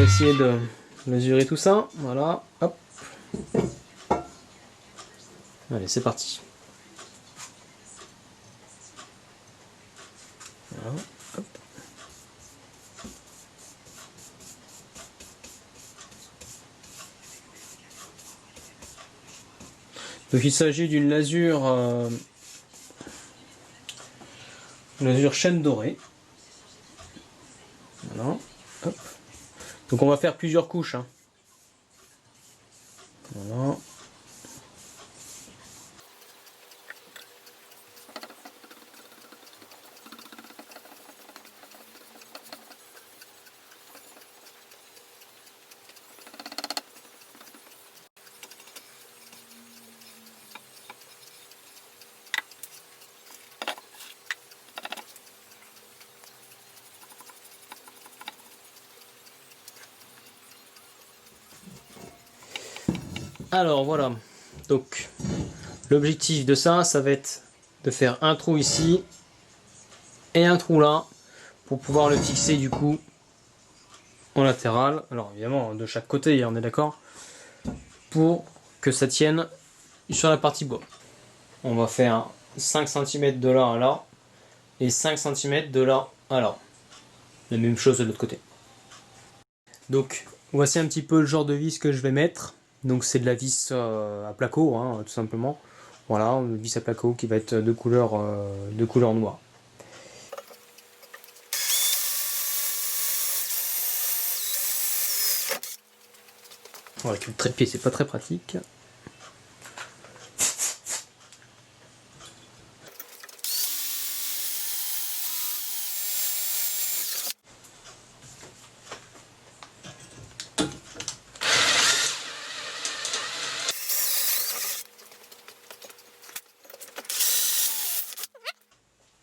va essayer de mesurer tout ça. Voilà, hop. Allez, c'est parti. Voilà, hop. Donc il s'agit d'une lasure chêne dorée. Voilà, hop. Donc on va faire plusieurs couches. Hein. Voilà. Alors voilà, donc l'objectif de ça, ça va être de faire un trou ici et un trou là pour pouvoir le fixer du coup en latéral. Alors évidemment de chaque côté, on est d'accord, pour que ça tienne sur la partie bois. On va faire 5 cm de là à là et 5 cm de là à là. La même chose de l'autre côté. Donc voici un petit peu le genre de vis que je vais mettre. Donc c'est de la vis à placo, hein, tout simplement. Voilà, une vis à placo qui va être de couleur noire. Voilà, avec le trépied, c'est pas très pratique.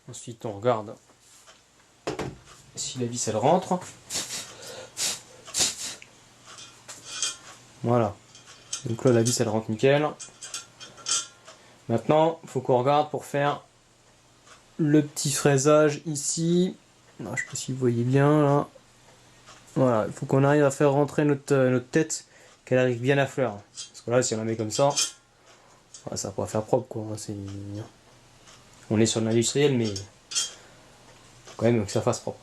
Ensuite, on regarde si la vis elle rentre. Voilà. Donc là, la vis elle rentre nickel. Maintenant, il faut qu'on regarde pour faire le petit fraisage ici. Non, je sais pas si vous voyez bien là. Voilà, il faut qu'on arrive à faire rentrer notre tête, qu'elle arrive bien à fleur. Parce que là, si on la met comme ça, ça va pas faire propre quoi. On est sur l'industriel, mais quand même que ça fasse propre.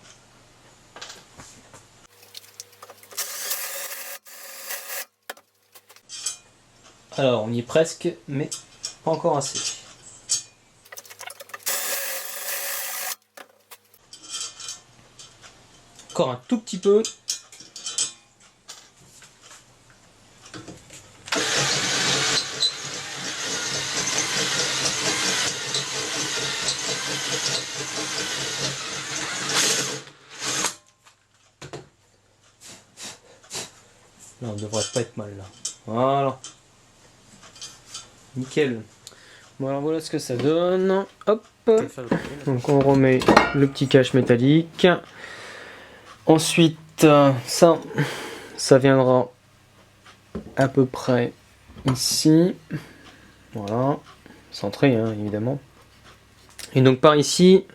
Alors, on y est presque, mais pas encore assez. Encore un tout petit peu. Là, on devrait pas être mal là. Voilà. Nickel. Bon alors voilà ce que ça donne. Hop. Donc on remet le petit cache métallique. Ensuite, ça viendra à peu près ici. Voilà. Centré, hein, évidemment. Et donc par ici,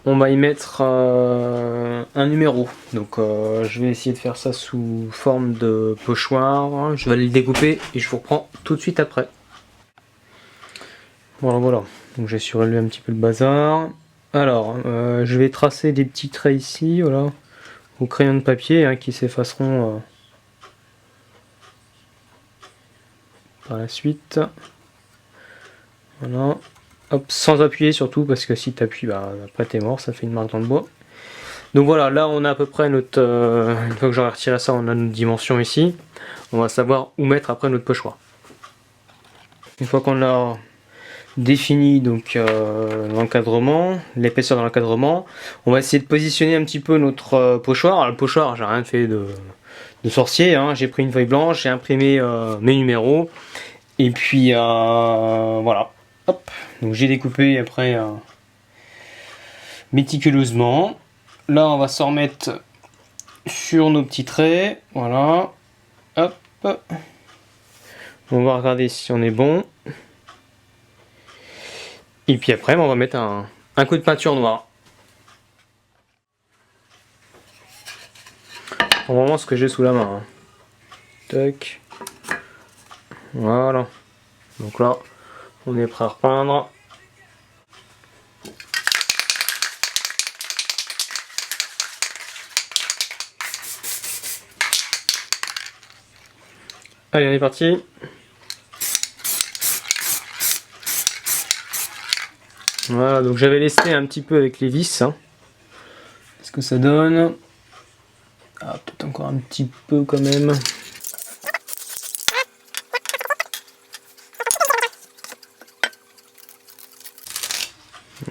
on va y mettre un numéro. Donc je vais essayer de faire ça sous forme de pochoir. Je vais aller le découper et je vous reprends tout de suite après. Voilà. Donc j'ai surélevé un petit peu le bazar. Alors, je vais tracer des petits traits ici, voilà, au crayon de papier, hein, qui s'effaceront par la suite. Voilà. Hop, sans appuyer surtout, parce que si tu appuies, après t'es mort, ça fait une marque dans le bois. Donc voilà, là on a à peu près notre... une fois que j'aurai retiré ça, on a notre dimension ici. On va savoir où mettre après notre pochoir. Une fois qu'on a défini donc l'encadrement, l'épaisseur de l'encadrement, on va essayer de positionner un petit peu notre pochoir. Alors, le pochoir, j'ai rien fait de sorcier, hein. J'ai pris une feuille blanche, j'ai imprimé mes numéros, et puis voilà. Hop. Donc j'ai découpé après méticuleusement. Là, on va s'en remettre sur nos petits traits. Voilà. Hop. On va regarder si on est bon. Et puis après, on va mettre un coup de peinture noire. prends vraiment ce que j'ai sous la main. Hein. Tac. Voilà. Donc là, on est prêt à repeindre. Allez, on est parti. Voilà, donc j'avais laissé un petit peu avec les vis. Hein. Qu'est-ce que ça donne? Ah, peut-être encore un petit peu quand même.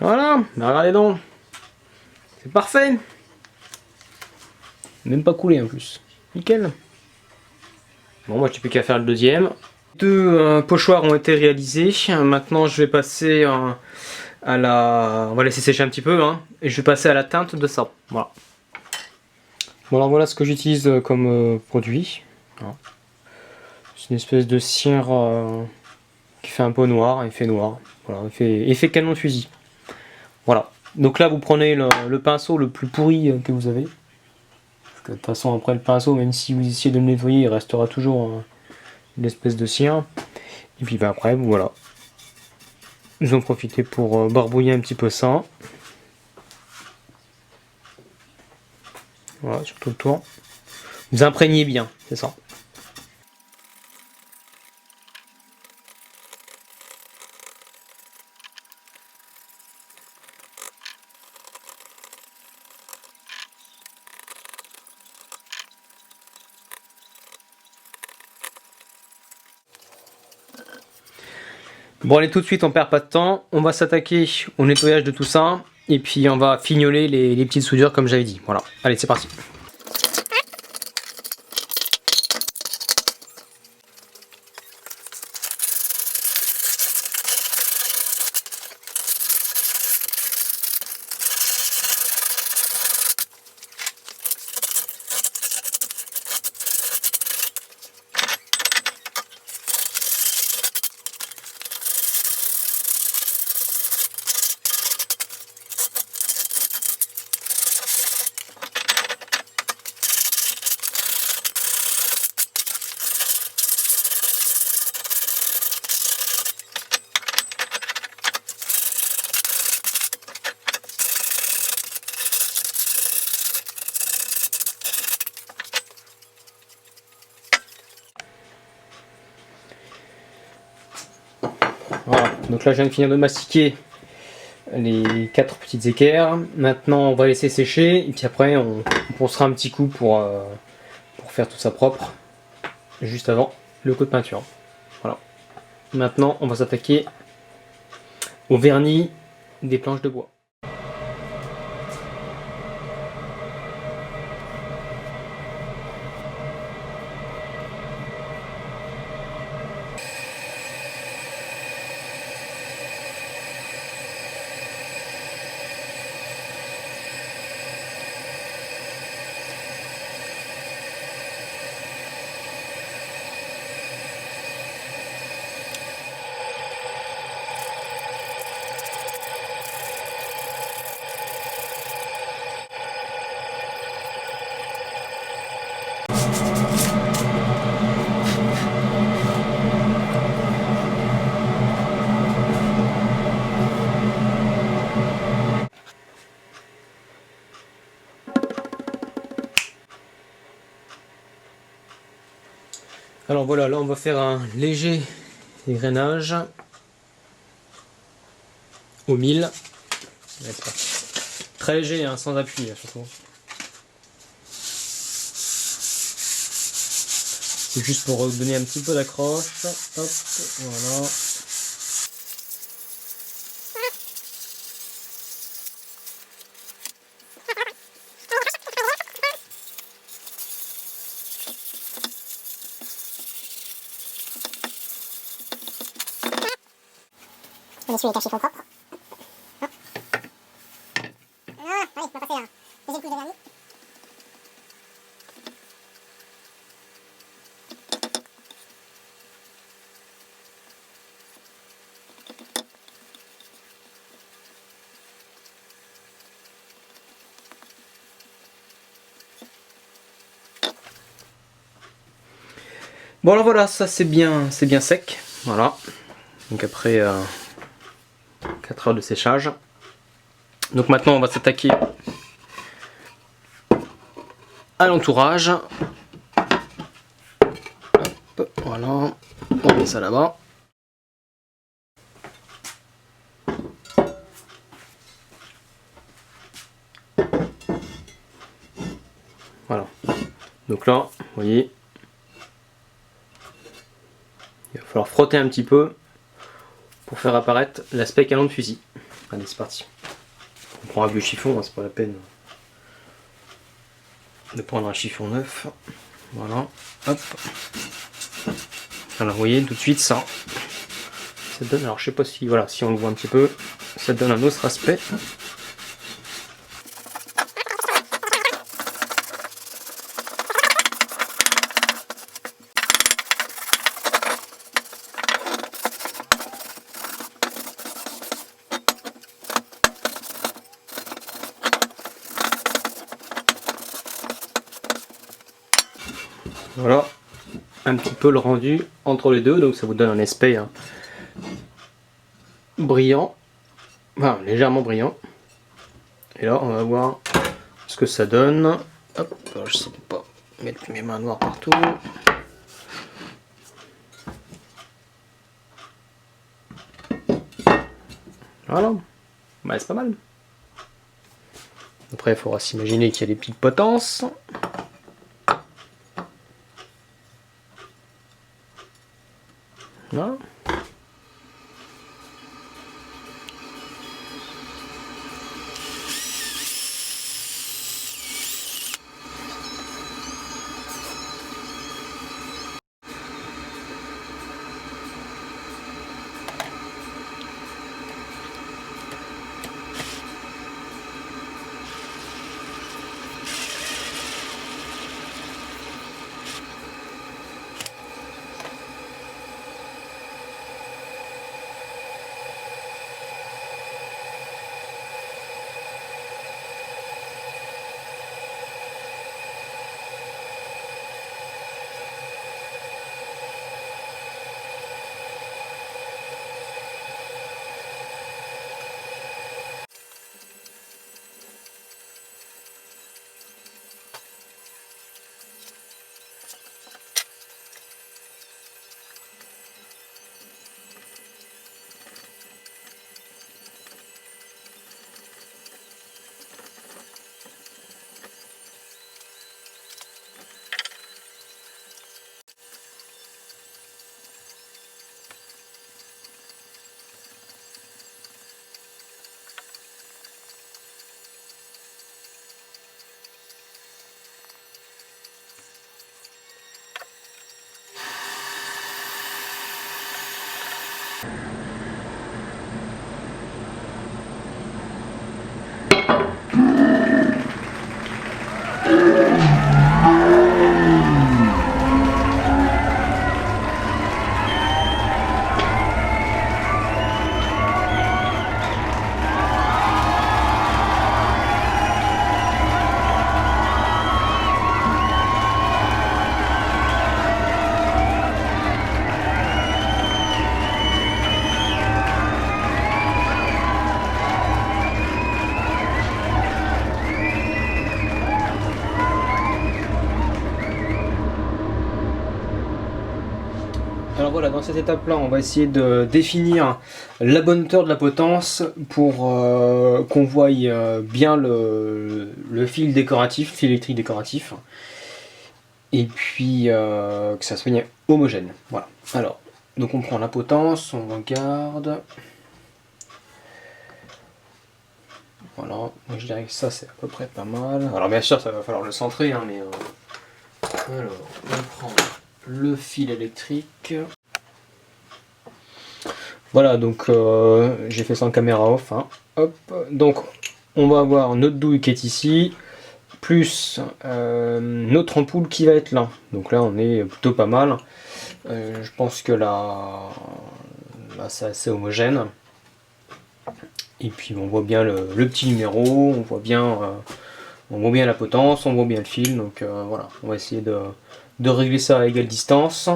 Voilà, bah regardez donc. C'est parfait. Même pas coulé en plus. Nickel. Bon, moi, j'ai plus qu'à faire le deuxième. Deux pochoirs ont été réalisés. Maintenant, je vais passer à la... On va laisser sécher un petit peu. Hein, et je vais passer à la teinte de ça. Voilà. Bon, alors voilà ce que j'utilise comme produit. Voilà. C'est une espèce de cire qui fait un peu noir, effet noir. Voilà, effet canon de fusil. Voilà. Donc là, vous prenez le pinceau le plus pourri que vous avez. Parce que de toute façon, après le pinceau, même si vous essayez de le nettoyer, il restera toujours une espèce de cire. Et puis bah, après, voilà. Vous en profitez pour barbouiller un petit peu ça. Voilà, sur tout le tour. Vous imprégnez bien, c'est ça. Bon allez, tout de suite, on perd pas de temps. On va s'attaquer au nettoyage de tout ça. Et puis on va fignoler les petites soudures comme j'avais dit. Voilà, allez, c'est parti. Voilà, donc là je viens de finir de mastiquer les 4 petites équerres. Maintenant on va laisser sécher et puis après on poussera un petit coup pour faire tout ça propre juste avant le coup de peinture. Voilà. Maintenant on va s'attaquer au vernis des planches de bois. Alors voilà, là on va faire un léger égrenage au mille. Ça va être très léger, hein, sans appui surtout. C'est juste pour donner un petit peu d'accroche. Hop, voilà. On essuie avec un chiffon propre. Ah, oui, on va passer la deuxième couche de vernis. Bon alors voilà, ça c'est bien sec. Voilà. Donc après 4 heures de séchage. Donc maintenant on va s'attaquer à l'entourage. Voilà, on met ça là-bas. Voilà. Donc là, vous voyez, il va falloir frotter un petit peu pour faire apparaître l'aspect canon de fusil. Allez, c'est parti. On prend un vieux chiffon, hein, c'est pas la peine de prendre un chiffon neuf. Voilà, hop. Alors vous voyez tout de suite ça donne, alors je sais pas si, voilà, si on le voit un petit peu, ça donne un autre aspect. Voilà un petit peu le rendu entre les deux, donc ça vous donne un aspect brillant, enfin légèrement brillant. Et là on va voir ce que ça donne. Hop, alors, je sais pas mettre mes mains noires partout. Voilà, bah, c'est pas mal. Après il faudra s'imaginer qu'il y a des petites potences. Voilà. Alors voilà, dans cette étape-là, on va essayer de définir la bonne hauteur de la potence pour qu'on voie bien le fil décoratif, fil électrique décoratif, et puis que ça soit bien homogène. Voilà. Alors, donc on prend la potence, on regarde. Voilà, moi je dirais que ça c'est à peu près pas mal. Alors bien sûr, ça va falloir le centrer, hein, mais alors, on prend le fil électrique. Voilà, donc j'ai fait ça en caméra off. Hein. Hop, donc on va avoir notre douille qui est ici, plus notre ampoule qui va être là. Donc là, on est plutôt pas mal. Je pense que là c'est assez homogène. Et puis on voit bien le petit numéro, on voit bien la potence, on voit bien le fil. Donc voilà, on va essayer de de régler ça à égale distance.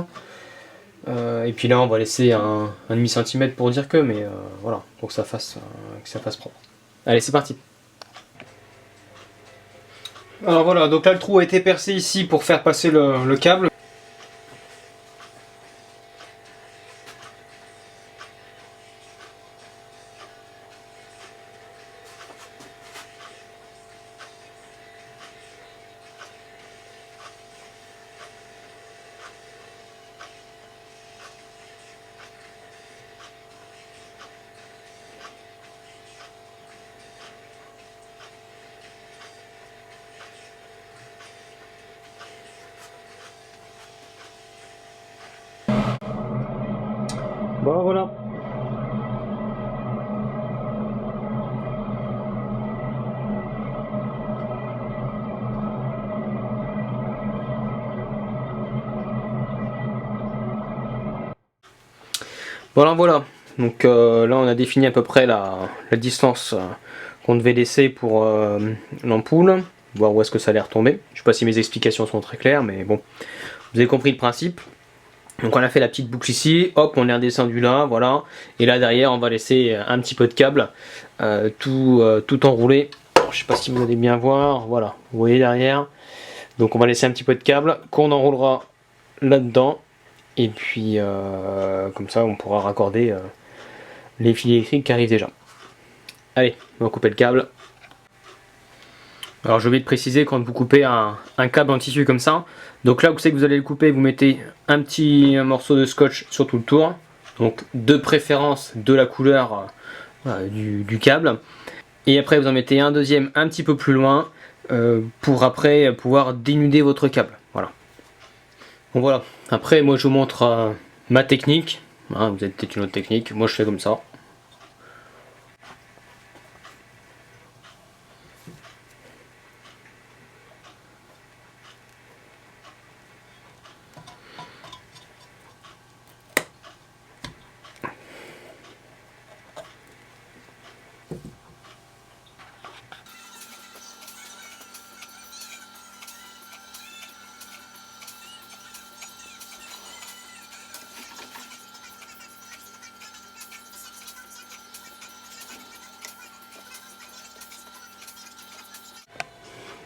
Et puis là on va laisser un demi centimètre pour dire que, mais voilà, pour que ça fasse propre. Allez, c'est parti. Alors voilà, donc là le trou a été percé ici pour faire passer le câble. Bon voilà. Voilà. Donc là on a défini à peu près la distance qu'on devait laisser pour l'ampoule, voir où est-ce que ça allait retomber. Je sais pas si mes explications sont très claires, mais bon, vous avez compris le principe. Donc on a fait la petite boucle ici, hop, on est redescendu là, voilà. Et là derrière on va laisser un petit peu de câble, tout enroulé. Alors, je sais pas si vous allez bien voir, voilà, vous voyez derrière. Donc on va laisser un petit peu de câble qu'on enroulera là-dedans. Et puis comme ça on pourra raccorder les fils électriques qui arrivent déjà. Allez, on va couper le câble. Alors j'ai oublié de préciser, quand vous coupez un câble en tissu comme ça, donc là vous savez que vous allez le couper, vous mettez un petit morceau de scotch sur tout le tour, donc de préférence de la couleur du câble, et après vous en mettez un deuxième un petit peu plus loin pour après pouvoir dénuder votre câble. Voilà. Bon voilà, après moi je vous montre ma technique, hein, vous avez peut-être une autre technique, moi je fais comme ça.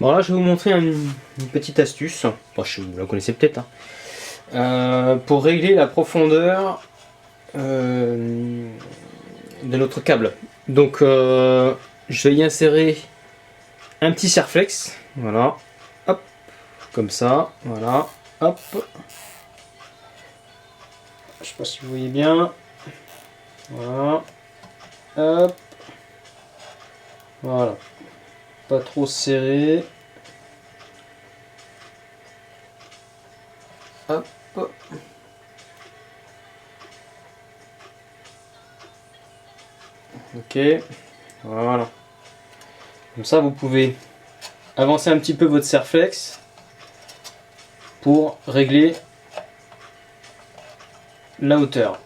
Bon là je vais vous montrer une petite astuce, bon, vous la connaissez peut-être, hein. Pour régler la profondeur de notre câble. Donc je vais y insérer un petit serre-flex, voilà, hop, comme ça, voilà, hop. Je sais pas si vous voyez bien, voilà, hop, voilà, pas trop serré, hop. Ok, voilà. Comme ça, vous pouvez avancer un petit peu votre serre-flex pour régler la hauteur.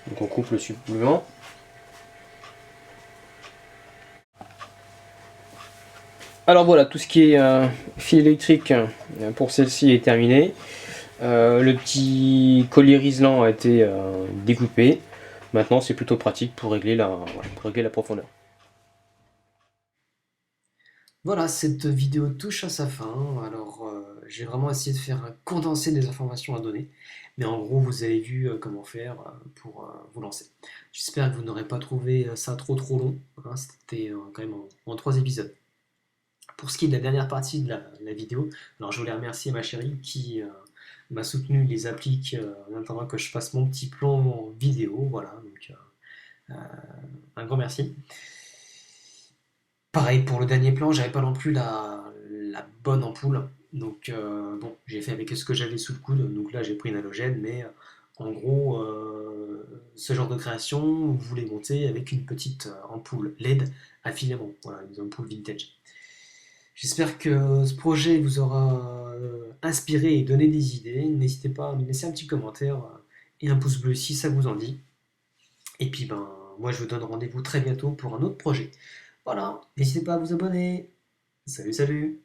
Donc on coupe le supplément. Alors voilà, tout ce qui est fil électrique pour celle-ci est terminé. Le petit collier riselant a été découpé. Maintenant, c'est plutôt pratique pour régler la profondeur. Voilà, cette vidéo touche à sa fin. Alors, j'ai vraiment essayé de faire un condensé des informations à donner. Mais en gros, vous avez vu comment faire pour vous lancer. J'espère que vous n'aurez pas trouvé ça trop long, hein. C'était quand même en 3 épisodes. Pour ce qui est de la dernière partie de la vidéo, alors je voulais remercier ma chérie qui m'a soutenu, les applique en attendant que je fasse mon petit plan vidéo. Voilà, donc un grand merci. Pareil pour le dernier plan, j'avais pas non plus la bonne ampoule. Donc bon, j'ai fait avec ce que j'avais sous le coude. Donc là j'ai pris une halogène, mais en gros, ce genre de création, vous voulez monter avec une petite ampoule LED à filament. Voilà, une ampoule vintage. J'espère que ce projet vous aura inspiré et donné des idées. N'hésitez pas à me laisser un petit commentaire et un pouce bleu si ça vous en dit. Et puis ben, moi je vous donne rendez-vous très bientôt pour un autre projet. Voilà, n'hésitez pas à vous abonner. Salut, salut!